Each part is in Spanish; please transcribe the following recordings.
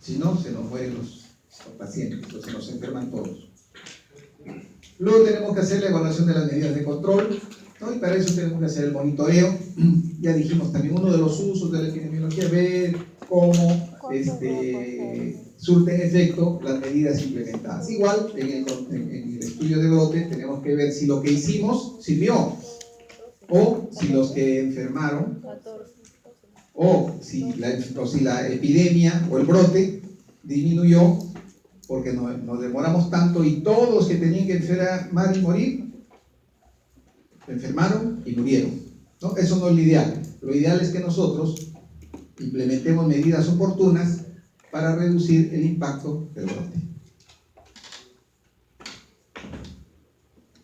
Si no, se nos mueren los pacientes, o se nos enferman todos. Luego tenemos que hacer la evaluación de las medidas de control, ¿no? Y para eso tenemos que hacer el monitoreo. Ya dijimos también, uno de los usos de la epidemiología, ver cómo surten efecto las medidas implementadas. Igual, en el estudio de brote tenemos que ver si lo que hicimos sirvió, o si los que enfermaron, o si la epidemia o el brote disminuyó, porque nos demoramos tanto y todos los que tenían que enfermar y morir, enfermaron y murieron, ¿no? Eso no es lo ideal. Lo ideal es que nosotros implementemos medidas oportunas para reducir el impacto del brote.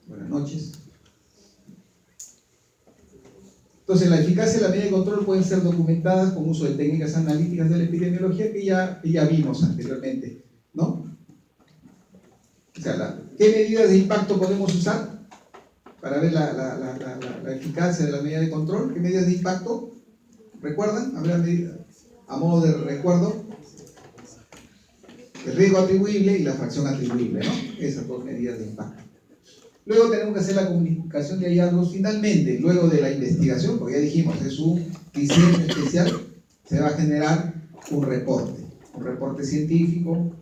Buenas noches. Entonces, la eficacia de la medida de control pueden ser documentadas con uso de técnicas analíticas de la epidemiología que ya vimos anteriormente, ¿no? O sea, ¿qué medidas de impacto podemos usar para ver la eficacia de la medida de control? ¿Qué medidas de impacto? ¿Recuerdan? A modo de recuerdo, el riesgo atribuible y la fracción atribuible, ¿no? Esas dos medidas de impacto. Luego tenemos que hacer la comunicación de hallazgos. Finalmente, luego de la investigación, porque ya dijimos, es un diseño especial, se va a generar un reporte científico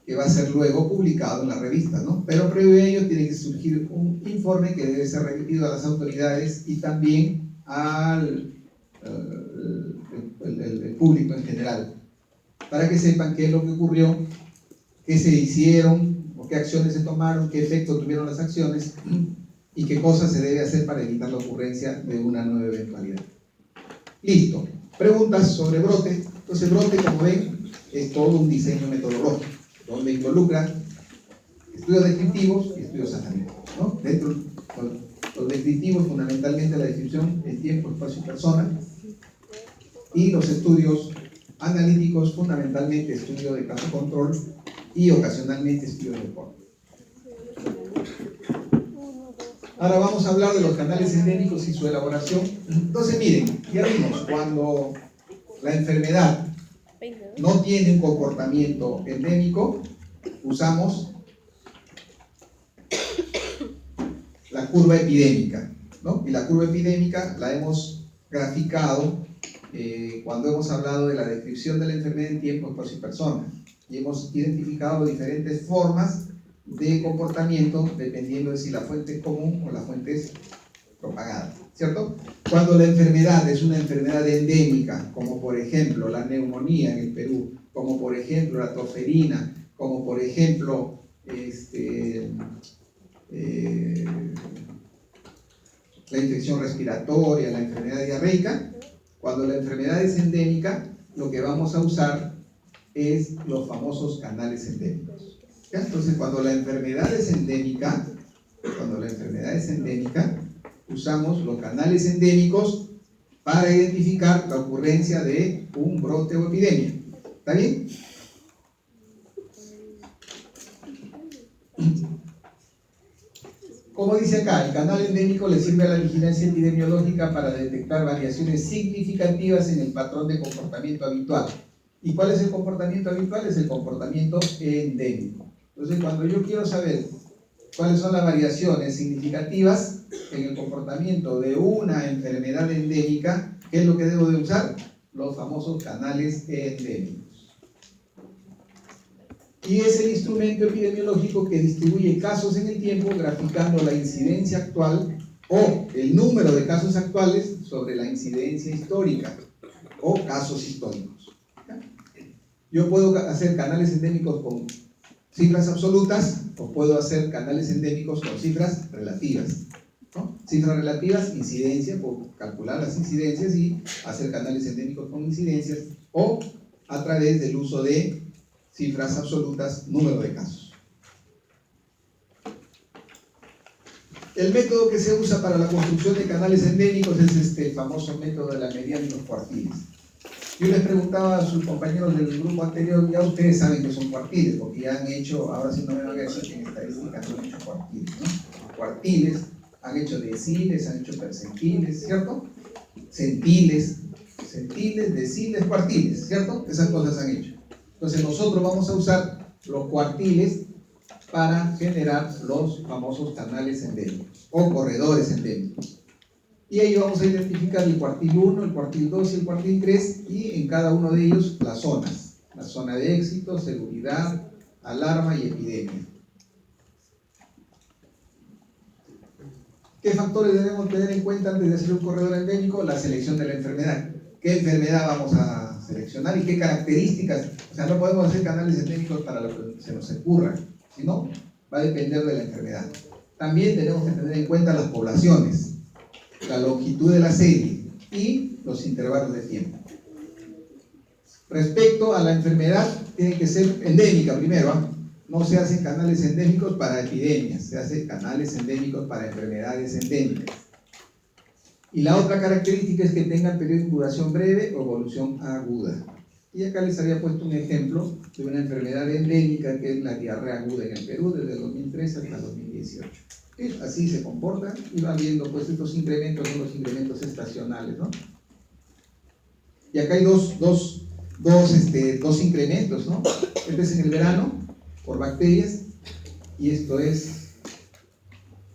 que va a ser luego publicado en la revista, ¿no? Pero previo a ello tiene que surgir un informe que debe ser remitido a las autoridades y también al el público en general, para que sepan qué es lo que ocurrió, qué se hicieron, o qué acciones se tomaron, qué efecto tuvieron las acciones y qué cosas se debe hacer para evitar la ocurrencia de una nueva eventualidad. Listo. Preguntas sobre brote. Entonces, brote, como ven, es todo un diseño metodológico, donde involucra estudios descriptivos y estudios analíticos, ¿no? Dentro de los descriptivos, fundamentalmente la descripción en tiempo, espacio y persona, y los estudios analíticos, fundamentalmente estudio de caso control y ocasionalmente estudio de deporte. Ahora vamos a hablar de los canales endémicos y su elaboración. Entonces, miren, ya vimos, cuando la enfermedad no tiene un comportamiento endémico, usamos la curva epidémica, ¿no? Y la curva epidémica la hemos graficado cuando hemos hablado de la descripción de la enfermedad en tiempo, espacio y persona. Y hemos identificado diferentes formas de comportamiento dependiendo de si la fuente es común o la fuente es propagada, ¿cierto? Cuando la enfermedad es una enfermedad endémica, como por ejemplo la neumonía en el Perú, como por ejemplo la tosferina, como por ejemplo la infección respiratoria, la enfermedad diarreica, cuando la enfermedad es endémica, lo que vamos a usar es los famosos canales endémicos. ¿Ya? Entonces, cuando la enfermedad es endémica, usamos los canales endémicos para identificar la ocurrencia de un brote o epidemia. ¿Está bien? Como dice acá, el canal endémico le sirve a la vigilancia epidemiológica para detectar variaciones significativas en el patrón de comportamiento habitual. ¿Y cuál es el comportamiento habitual? Es el comportamiento endémico. Entonces, cuando yo quiero saber cuáles son las variaciones significativas en el comportamiento de una enfermedad endémica, ¿qué es lo que debo de usar? Los famosos canales endémicos. Y es el instrumento epidemiológico que distribuye casos en el tiempo graficando la incidencia actual o el número de casos actuales sobre la incidencia histórica o casos históricos. Yo puedo hacer canales endémicos con cifras absolutas o puedo hacer canales endémicos con cifras relativas, ¿no? Cifras relativas, incidencia, puedo calcular las incidencias y hacer canales endémicos con incidencias, o a través del uso de cifras absolutas, número de casos. El método que se usa para la construcción de canales endémicos es este famoso método de la mediana y los cuartiles. Yo les preguntaba a sus compañeros del grupo anterior, ya ustedes saben que son cuartiles, porque ya han hecho, ahora sí no me van a decir que en estadística no han hecho cuartiles, ¿no? Cuartiles, han hecho deciles, han hecho percentiles, ¿cierto? Centiles, deciles, cuartiles, ¿cierto? Esas cosas han hecho. Entonces nosotros vamos a usar los cuartiles para generar los famosos canales endémicos o corredores endémicos. Y ahí vamos a identificar el cuartil 1, el cuartil 2 y el cuartil 3, y en cada uno de ellos las zonas. La zona de éxito, seguridad, alarma y epidemia. ¿Qué factores debemos tener en cuenta antes de hacer un corredor endémico? La selección de la enfermedad. ¿Qué enfermedad vamos a seleccionar y qué características? O sea, no podemos hacer canales endémicos para lo que se nos ocurra, sino va a depender de la enfermedad. También tenemos que tener en cuenta las poblaciones, la longitud de la serie y los intervalos de tiempo. Respecto a la enfermedad, tiene que ser endémica primero, ¿eh? No se hacen canales endémicos para epidemias, se hacen canales endémicos para enfermedades endémicas. Y la otra característica es que tengan periodo de duración breve o evolución aguda. Y acá les había puesto un ejemplo de una enfermedad endémica que es la diarrea aguda en el Perú desde el 2013 hasta el 2018. Así se comporta y va viendo pues estos incrementos, son los incrementos estacionales, ¿no? Y acá hay dos incrementos, ¿no? Este es en el verano por bacterias y esto es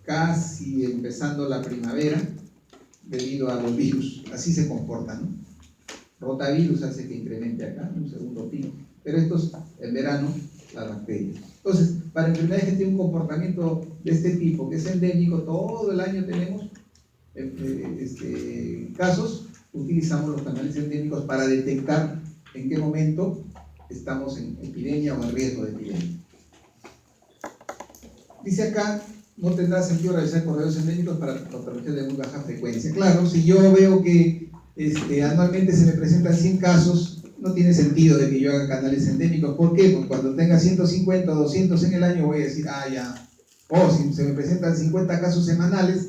casi empezando la primavera debido a los virus. Así se comportan, ¿no? Rotavirus hace que incremente acá un segundo pico, pero esto es en verano las bacterias. Entonces, para enfermedades que tienen un comportamiento de este tipo, que es endémico, todo el año tenemos casos, utilizamos los canales endémicos para detectar en qué momento estamos en epidemia o en riesgo de epidemia. Dice acá, no tendrá sentido realizar corredores endémicos para patologías de muy baja frecuencia. Claro, si yo veo que anualmente se me presentan 100 casos, no tiene sentido de que yo haga canales endémicos. ¿Por qué? Porque cuando tenga 150 o 200 en el año voy a decir, ya. O si se me presentan 50 casos semanales,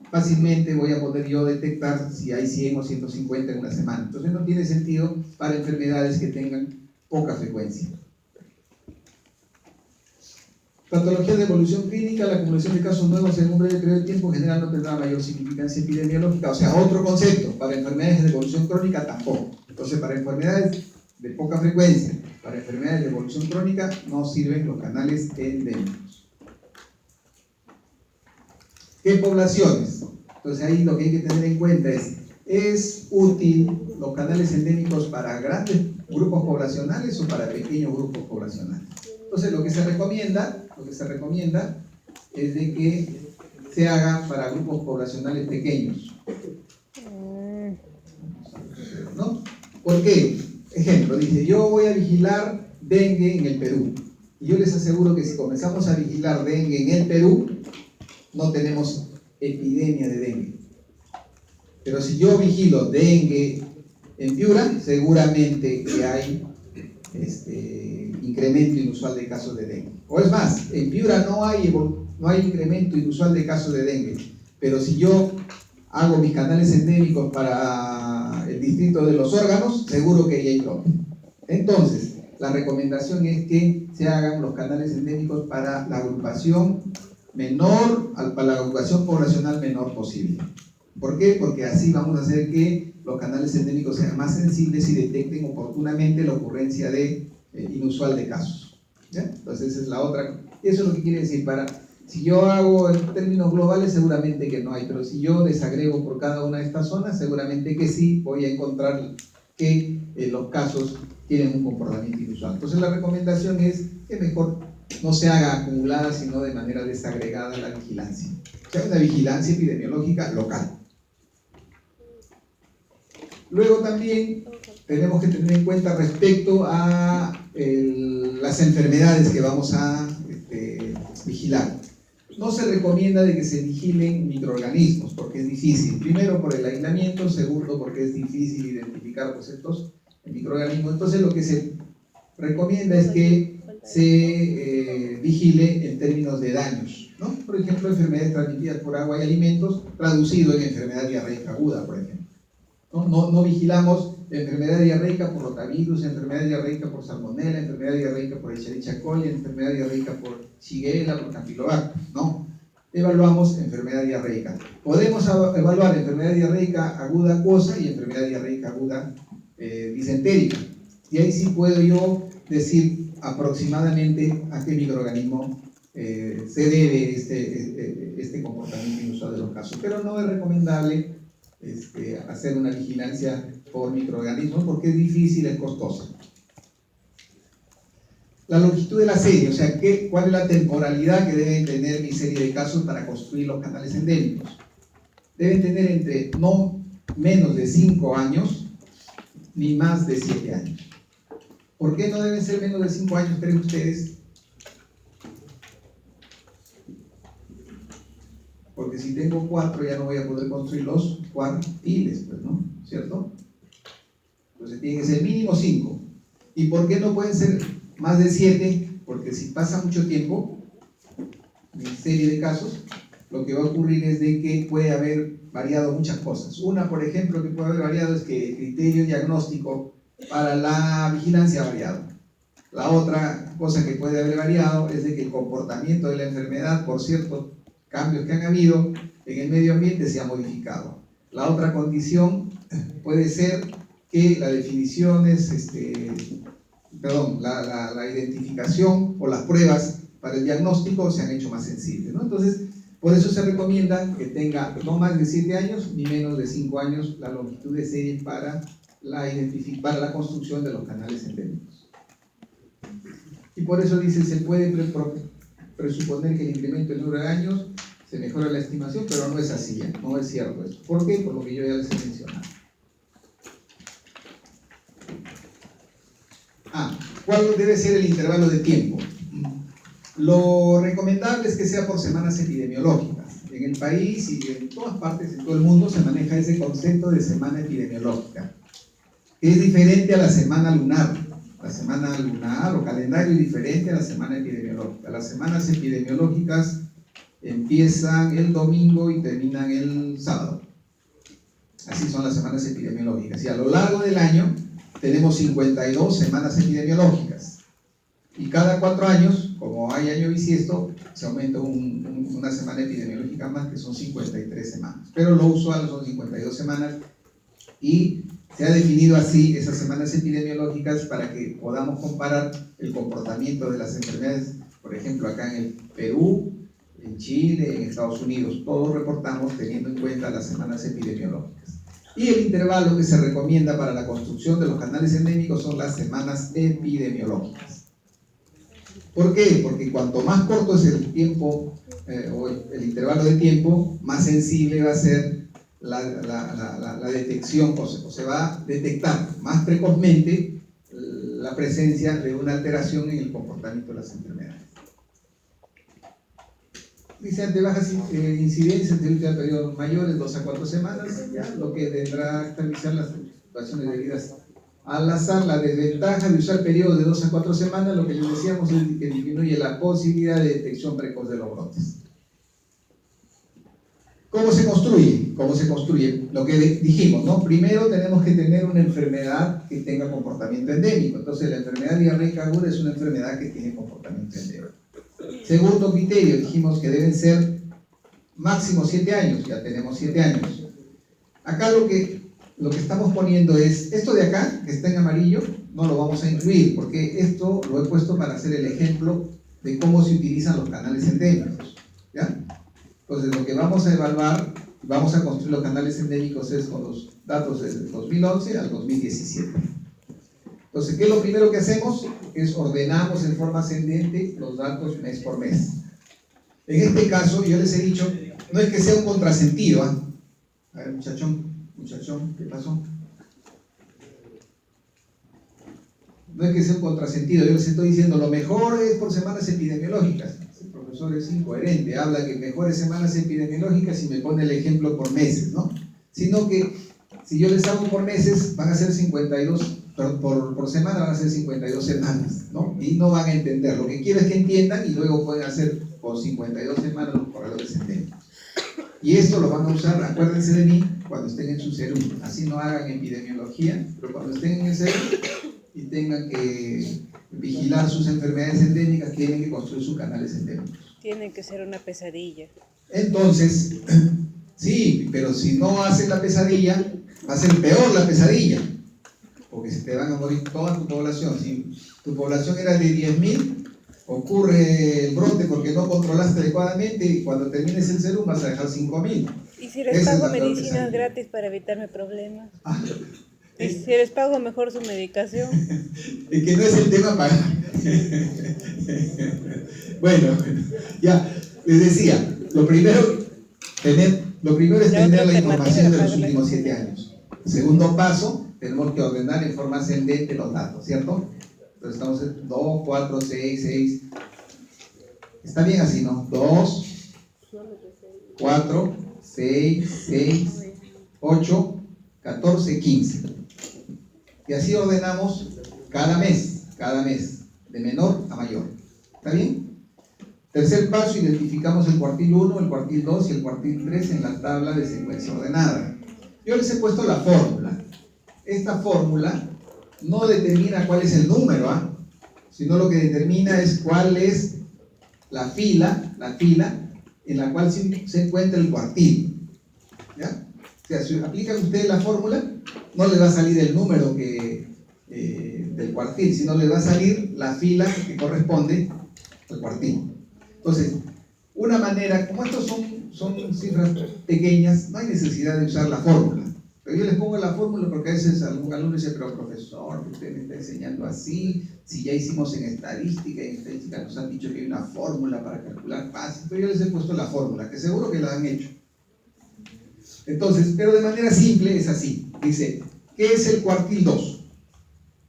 fácilmente voy a poder yo detectar si hay 100 o 150 en una semana. Entonces no tiene sentido para enfermedades que tengan poca frecuencia. Patologías de evolución clínica, la acumulación de casos nuevos en un breve periodo de tiempo en general no tendrá mayor significancia epidemiológica. O sea, otro concepto, para enfermedades de evolución crónica tampoco. Entonces, para enfermedades de poca frecuencia, para enfermedades de evolución crónica, no sirven los canales endémicos. ¿Qué poblaciones? Entonces, ahí lo que hay que tener en cuenta ¿es útil los canales endémicos para grandes grupos poblacionales o para pequeños grupos poblacionales? Entonces, lo que se recomienda es de que se haga para grupos poblacionales pequeños, ¿no? ¿Por qué? Ejemplo, dice, yo voy a vigilar dengue en el Perú. Y yo les aseguro que si comenzamos a vigilar dengue en el Perú, no tenemos epidemia de dengue. Pero si yo vigilo dengue en Piura, seguramente que hay incremento inusual de casos de dengue. O es más, en Piura no hay incremento inusual de casos de dengue, pero si yo hago mis canales endémicos para el distrito de los órganos, seguro que ahí hay brote. Entonces, la recomendación es que se hagan los canales endémicos para la agrupación menor, para la agrupación poblacional menor posible. ¿Por qué? Porque así vamos a hacer que los canales endémicos sean más sensibles y detecten oportunamente la ocurrencia de inusual de casos. ¿Ya? Entonces esa es la otra. Eso es lo que quiere decir, si yo hago en términos globales seguramente que no hay, pero si yo desagrego por cada una de estas zonas seguramente que sí voy a encontrar que los casos tienen un comportamiento inusual. Entonces la recomendación es que mejor no se haga acumulada sino de manera desagregada la vigilancia. O sea, una vigilancia epidemiológica local. Luego también tenemos que tener en cuenta respecto a las enfermedades que vamos a vigilar. No se recomienda de que se vigilen microorganismos porque es difícil. Primero por el aislamiento, segundo porque es difícil identificar pues, estos microorganismos. Entonces lo que se recomienda es que se vigile en términos de daños, ¿no? Por ejemplo, enfermedades transmitidas por agua y alimentos, traducido en enfermedad diarreica aguda, por ejemplo. No vigilamos enfermedad diarreica por rotavirus, enfermedad diarreica por salmonella, enfermedad diarreica por Escherichia coli, enfermedad diarreica por Shigella, por Campylobacter, no. Evaluamos enfermedad diarreica. Podemos evaluar enfermedad diarreica aguda acuosa y enfermedad diarreica aguda disentérica. Y ahí sí puedo yo decir aproximadamente a qué microorganismo se debe este comportamiento inusual de los casos. Pero no es recomendable hacer una vigilancia por microorganismos porque es difícil, es costoso. La longitud de la serie, o sea, ¿cuál es la temporalidad que deben tener mi serie de casos para construir los canales endémicos? Deben tener entre no menos de 5 años ni más de 7 años. ¿Por qué no deben ser menos de 5 años, creen ustedes? Porque si tengo 4 ya no voy a poder construir los cuartiles, pues, ¿no? ¿Cierto? Entonces tiene que ser mínimo 5. ¿Y por qué no pueden ser más de 7? Porque si pasa mucho tiempo, en serie de casos, lo que va a ocurrir es de que puede haber variado muchas cosas. Una, por ejemplo, que puede haber variado es que el criterio diagnóstico para la vigilancia ha variado. La otra cosa que puede haber variado es de que el comportamiento de la enfermedad, por ciertos cambios que han habido en el medio ambiente, se ha modificado. La otra condición puede ser que las definiciones, la identificación o las pruebas para el diagnóstico se han hecho más sensibles, ¿no? Entonces, por eso se recomienda que tenga no más de 7 años ni menos de 5 años la longitud de serie para la construcción de los canales endémicos. Y por eso dice, se puede presuponer que el incremento del número de años se mejora la estimación, pero no es así, no es cierto esto. ¿Por qué? Por lo que yo ya les he mencionado. ¿Cuál debe ser el intervalo de tiempo? Lo recomendable es que sea por semanas epidemiológicas. En el país y en todas partes, en todo el mundo, se maneja ese concepto de semana epidemiológica, que es diferente a la semana lunar. La semana lunar o calendario es diferente a la semana epidemiológica. Las semanas epidemiológicas empiezan el domingo y terminan el sábado. Así son las semanas epidemiológicas. Y a lo largo del año tenemos 52 semanas epidemiológicas. Y cada 4 años, como hay año bisiesto, se aumenta una semana epidemiológica más, que son 53 semanas. Pero lo usual son 52 semanas y se ha definido así esas semanas epidemiológicas para que podamos comparar el comportamiento de las enfermedades, por ejemplo, acá en el Perú, en Chile, en Estados Unidos. Todos reportamos teniendo en cuenta las semanas epidemiológicas. Y el intervalo que se recomienda para la construcción de los canales endémicos son las semanas epidemiológicas. ¿Por qué? Porque cuanto más corto es el tiempo, o el intervalo de tiempo, más sensible va a ser la detección, o se va a detectar más precozmente la presencia de una alteración en el comportamiento de las enfermedades. Dice, ante bajas incidencias de último periodo mayores, 2 a 4 semanas, ya, lo que tendrá a estabilizar las situaciones debidas al azar. La desventaja de usar periodos de 2 a 4 semanas, lo que les decíamos, es que disminuye la posibilidad de detección precoz de los brotes. ¿Cómo se construye? ¿Cómo se construye? Lo que dijimos, ¿no? Primero tenemos que tener una enfermedad que tenga comportamiento endémico. Entonces la enfermedad diarreica aguda es una enfermedad que tiene comportamiento endémico. Segundo criterio, dijimos que deben ser máximo 7 años, ya tenemos 7 años. Acá lo que estamos poniendo es, esto de acá, que está en amarillo, no lo vamos a incluir, porque esto lo he puesto para hacer el ejemplo de cómo se utilizan los canales endémicos, ¿ya? Entonces lo que vamos a evaluar, vamos a construir los canales endémicos es con los datos desde el 2011 al 2017. Entonces, ¿qué es lo primero que hacemos? Es ordenamos en forma ascendente los datos mes por mes. En este caso, yo les he dicho, no es que sea un contrasentido, ¿ah? A ver, muchachón, ¿qué pasó? No es que sea un contrasentido, yo les estoy diciendo, lo mejor es por semanas epidemiológicas. El profesor es incoherente, habla que mejores semanas epidemiológicas y me pone el ejemplo por meses, ¿no? Sino que, si yo les hago por meses, van a ser 52, por semana van a ser 52 semanas, ¿no? Y no van a entender. Lo que quiero es que entiendan y luego pueden hacer por 52 semanas los corredores endémicos. Y esto lo van a usar, acuérdense de mí, cuando estén en su CERU. Así no hagan epidemiología, pero cuando estén en el CERU y tengan que vigilar sus enfermedades endémicas, tienen que construir sus canales endémicos. Tiene que ser una pesadilla. Entonces, sí, pero si no hacen la pesadilla, va a ser peor la pesadilla, porque se te van a morir toda tu población. Si tu población era de 10.000, ocurre el brote porque no controlaste adecuadamente y cuando termines el serum vas a dejar 5.000. ¿Y si les Esa es pago la peor medicinas pesadilla. gratis para evitarme problemas? Ah, ¿Y si les pago mejor su medicación? es que no es el tema pagar. Bueno, ya, les decía, lo primero es tener la alternativa información de era los pagar la últimos 7 enfermedad. años. Segundo paso, tenemos que ordenar en forma ascendente los datos, ¿cierto? Entonces estamos en 2, 4, 6, 6. Está bien así, ¿no? 2, 4, 6, 6, 8, 14, 15. Y así ordenamos cada mes, de menor a mayor. ¿Está bien? Tercer paso, identificamos el cuartil 1, el cuartil 2 y el cuartil 3 en la tabla de secuencia ordenada. Yo les he puesto la fórmula. Esta fórmula no determina cuál es el número, sino lo que determina es cuál es la fila en la cual se encuentra el cuartil. ¿Ya? O sea, si aplican ustedes la fórmula, no les va a salir el número del cuartil, sino les va a salir la fila que corresponde al cuartil. Entonces, una manera, como estos son cifras pequeñas, no hay necesidad de usar la fórmula. Pero yo les pongo la fórmula porque a veces algún alumno dice, pero profesor, usted me está enseñando así, si ya hicimos en estadística nos han dicho que hay una fórmula para calcular fácil, pero yo les he puesto la fórmula, que seguro que la han hecho. Entonces, pero de manera simple es así. Dice, ¿qué es el cuartil 2?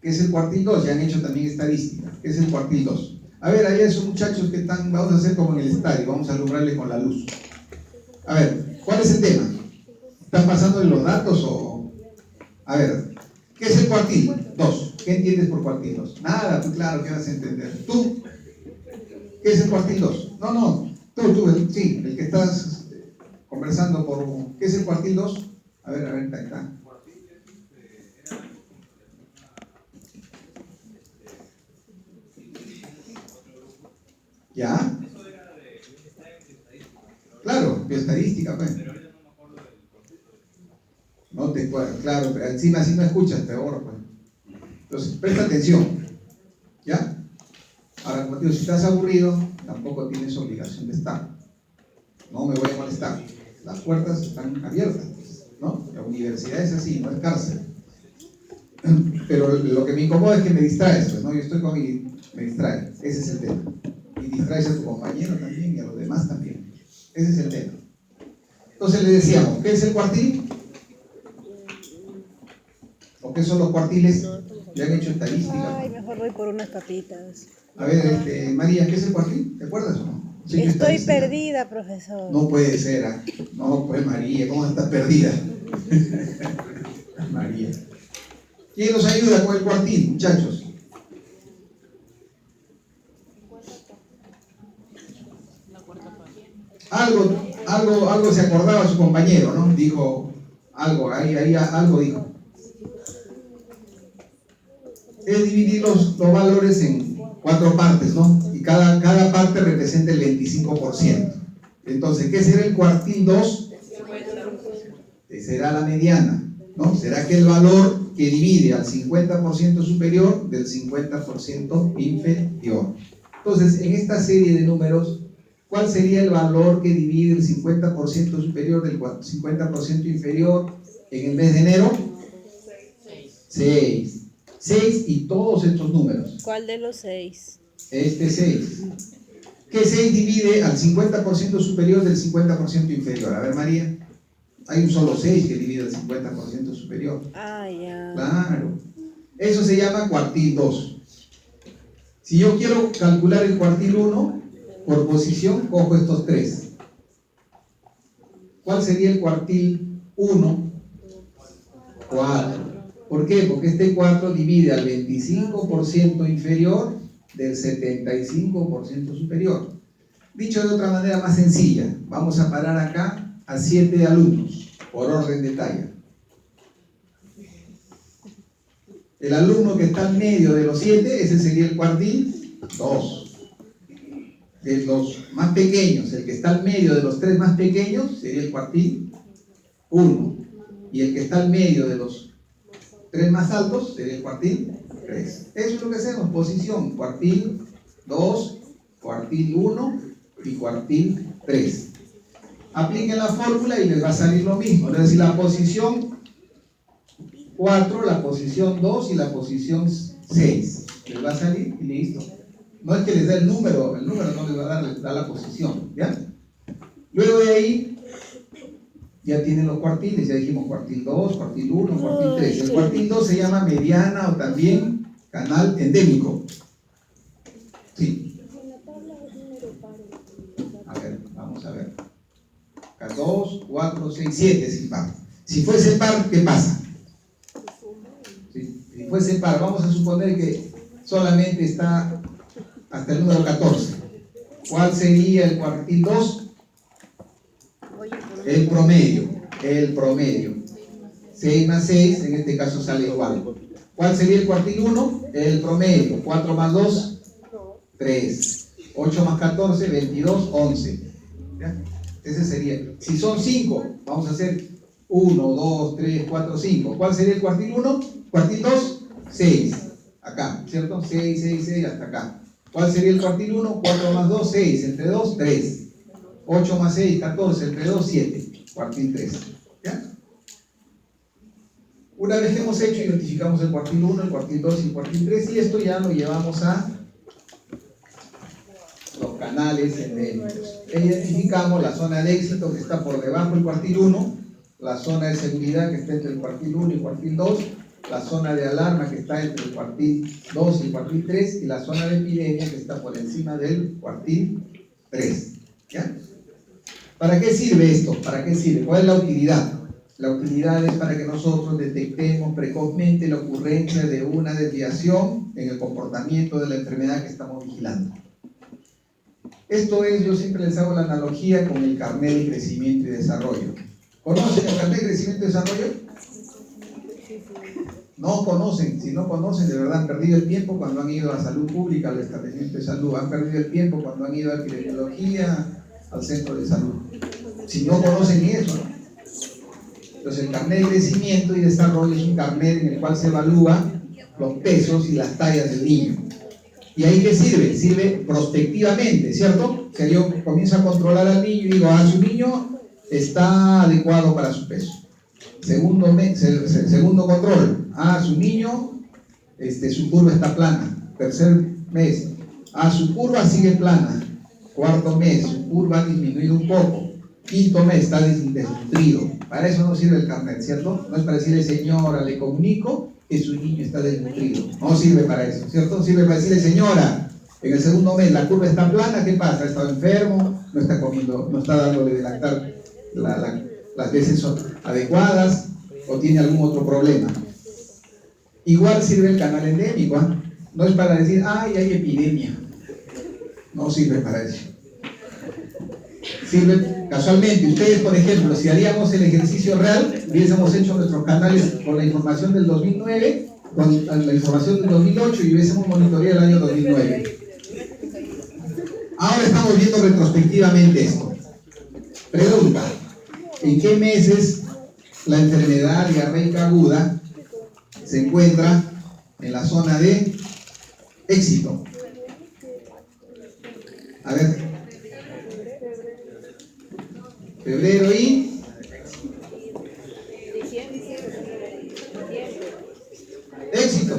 ¿Qué es el cuartil 2? Ya han hecho también estadística. ¿Qué es el cuartil 2? A ver, allá esos muchachos que están, vamos a hacer como en el estadio, vamos a alumbrarle con la luz. A ver, ¿cuál es el tema? ¿Están pasando los datos o...? A ver, ¿qué es el cuartil 2? ¿Qué entiendes por cuartil 2? Nada, pues claro, ¿qué vas a entender? ¿Tú? ¿Qué es el cuartil 2? No, tú, sí, el que estás conversando por... ¿Qué es el cuartil 2? A ver, ahí está. ¿Ya? Claro, de estadística, pues. No te acuerdas, claro, pero encima si no escuchas, peor, pues. Entonces, presta atención. ¿Ya? Ahora, como te digo, si estás aburrido, tampoco tienes obligación de estar. No me voy a molestar. Las puertas están abiertas, ¿no? La universidad es así, no es cárcel. Pero lo que me incomoda es que me distraes, pues, ¿no? Yo estoy con me distrae. Ese es el tema. Y distraes a tu compañero también y a los demás también. Ese es el tema. Entonces le decíamos, ¿qué es el cuartil? ¿O qué son los cuartiles? Ya han hecho estadística. Ay, mejor voy por unas papitas. A ver, María, ¿qué es el cuartil? ¿Te acuerdas o no? Sí, Estoy perdida, profesor. No puede ser, No, pues María, ¿cómo estás perdida? María. ¿Quién nos ayuda con el cuartil, muchachos? Algo se acordaba su compañero, ¿no? Dijo algo, ahí algo dijo. Es dividir los valores en 4 partes, ¿no? Y cada parte representa el 25%. Entonces, ¿qué será el cuartil 2? Será la mediana, ¿no? Será aquel valor que divide al 50% superior del 50% inferior. Entonces, en esta serie de números, ¿cuál sería el valor que divide el 50% superior del 50% inferior en el mes de enero? 6. 6 y todos estos números. ¿Cuál de los 6? Este 6. ¿Qué 6 divide al 50% superior del 50% inferior? A ver, María. Hay un solo 6 que divide al 50% superior. Ah, ya. Claro. Eso se llama cuartil 2. Si yo quiero calcular el cuartil 1, por posición cojo estos 3. ¿Cuál sería el cuartil 1? 4. ¿Por qué? Porque este 4 divide al 25% inferior del 75% superior. Dicho de otra manera más sencilla, vamos a parar acá a 7 alumnos, por orden de talla. El alumno que está en medio de los 7, ese sería el cuartil 2. De los más pequeños, el que está en medio de los 3 más pequeños, sería el cuartil 1. Y el que está en medio de los 3 más altos, sería el cuartil 3. Eso es lo que hacemos, posición, cuartil 2, cuartil 1 y cuartil 3. Apliquen la fórmula y les va a salir lo mismo, es decir, la posición 4, la posición 2 y la posición 6. Les va a salir y listo. No es que les dé el número no les va a dar, les da la posición, ¿ya? Luego de ahí, ya tienen los cuartiles, ya dijimos cuartil 2, cuartil 1, cuartil 3. El cuartil 2 se llama mediana o también canal endémico. Sí. A ver, vamos a ver. Acá 2, 4, 6, 7 es impar. Si fuese par, ¿qué pasa? Si fuese par, vamos a suponer que solamente está hasta el número 14. ¿Cuál sería el cuartil 2? El promedio. 6 más 6, en este caso sale igual. ¿Cuál sería el cuartil 1? El promedio. 4 más 2, 3. 8 más 14, 22, 11. ¿Ya? Ese sería. Si son 5, vamos a hacer 1, 2, 3, 4, 5. ¿Cuál sería el cuartil 1? Cuartil 2, 6. Acá, ¿cierto? 6, 6, 6 hasta acá. ¿Cuál sería el cuartil 1? 4 más 2, 6. Entre 2, 3. 8 más 6, 14. Entre 2, 7. Cuartil 3. ¿Ya? Una vez que hemos hecho, identificamos el cuartil 1, el cuartil 2 y el cuartil 3. Y esto ya lo llevamos a los canales endémicos. Identificamos la zona de éxito que está por debajo del cuartil 1, la zona de seguridad que está entre el cuartil 1 y el cuartil 2, la zona de alarma que está entre el cuartil 2 y el cuartil 3 y la zona de epidemia que está por encima del cuartil 3. ¿Ya? ¿Para qué sirve esto? ¿Para qué sirve? ¿Cuál es la utilidad? La utilidad es para que nosotros detectemos precozmente la ocurrencia de una desviación en el comportamiento de la enfermedad que estamos vigilando. Esto es, yo siempre les hago la analogía con el carnet de crecimiento y desarrollo. ¿Conocen el carnet de crecimiento y desarrollo? No conocen. Si no conocen, de verdad han perdido el tiempo cuando han ido a salud pública, al establecimiento de salud. Han perdido el tiempo cuando han ido a epidemiología, al centro de salud. Si no conocen eso, ¿no? Entonces el carnet de crecimiento y desarrollo es un carnet en el cual se evalúa los pesos y las tallas del niño. ¿Y ahí qué sirve? Sirve prospectivamente, ¿cierto? Que yo comienzo a controlar al niño y digo, su niño está adecuado para su peso. Segundo control, su niño, su curva está plana. Tercer mes, su curva sigue plana. Cuarto mes, su curva ha disminuido un poco. Quinto mes, está desnutrido. Para eso no sirve el carnet, ¿cierto? No es para decirle, señora, le comunico que su niño está desnutrido. No sirve para eso, ¿cierto? Sirve para decirle, señora, en el segundo mes la curva está plana, ¿qué pasa? ¿Ha estado enfermo? ¿No está comiendo, no está dándole de lactar las veces adecuadas? ¿O tiene algún otro problema? Igual sirve el canal endémico, ¿eh? No es para decir, hay epidemia. No sirve para eso. Sirve casualmente. Ustedes, por ejemplo, si haríamos el ejercicio real, hubiésemos hecho nuestros canales con la información del 2009, con la información del 2008 y hubiésemos monitoreado el año 2009. Ahora estamos viendo retrospectivamente esto. Pregunta: ¿en qué meses la enfermedad diarreica aguda se encuentra en la zona de éxito? A ver, febrero y éxito.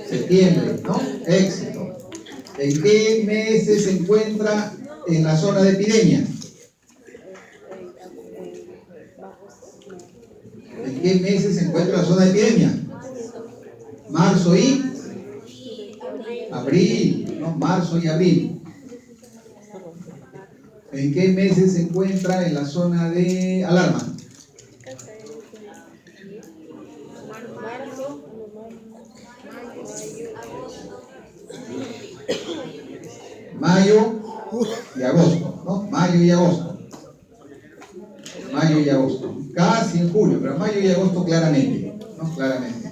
Septiembre, ¿no? Éxito. ¿En qué meses se encuentra en la zona de epidemia? ¿En qué meses se encuentra la zona de epidemia? Marzo y abril, ¿no? Marzo y abril. ¿En qué meses se encuentra en la zona de alarma? Mayo y agosto, ¿no? Mayo y agosto. Mayo y agosto. Casi en julio, pero mayo y agosto claramente, ¿no? Claramente.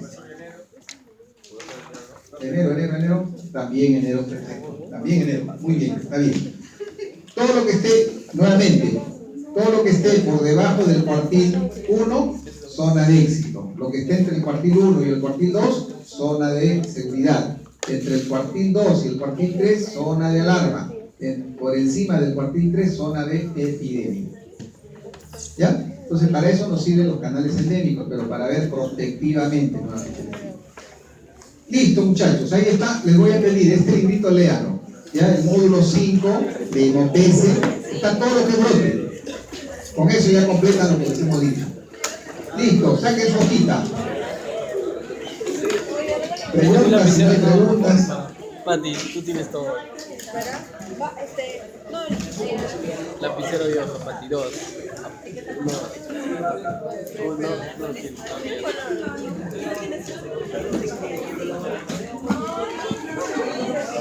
Enero. También enero, perfecto. También enero. Muy bien, está bien. Todo lo que esté, nuevamente, todo lo que esté por debajo del cuartil 1, zona de éxito. Lo que esté entre el cuartil 1 y el cuartil 2, zona de seguridad. Entre el cuartil 2 y el cuartil 3, zona de alarma. Por encima del cuartil 3, zona de epidemia. ¿Ya? Entonces para eso nos sirven los canales endémicos, pero para ver protectivamente nuevamente. Listo, muchachos, ahí está. Les voy a pedir, este librito léalo. Ya, el módulo 5 de INOPESE, está todo lo que brote. Con eso ya completan lo que les hemos dicho. Listo, saquen su hojita. Preguntas, si no hay preguntas. Pati, tú tienes todo. Lapicero de hoja, Pati, 2. No, no, no,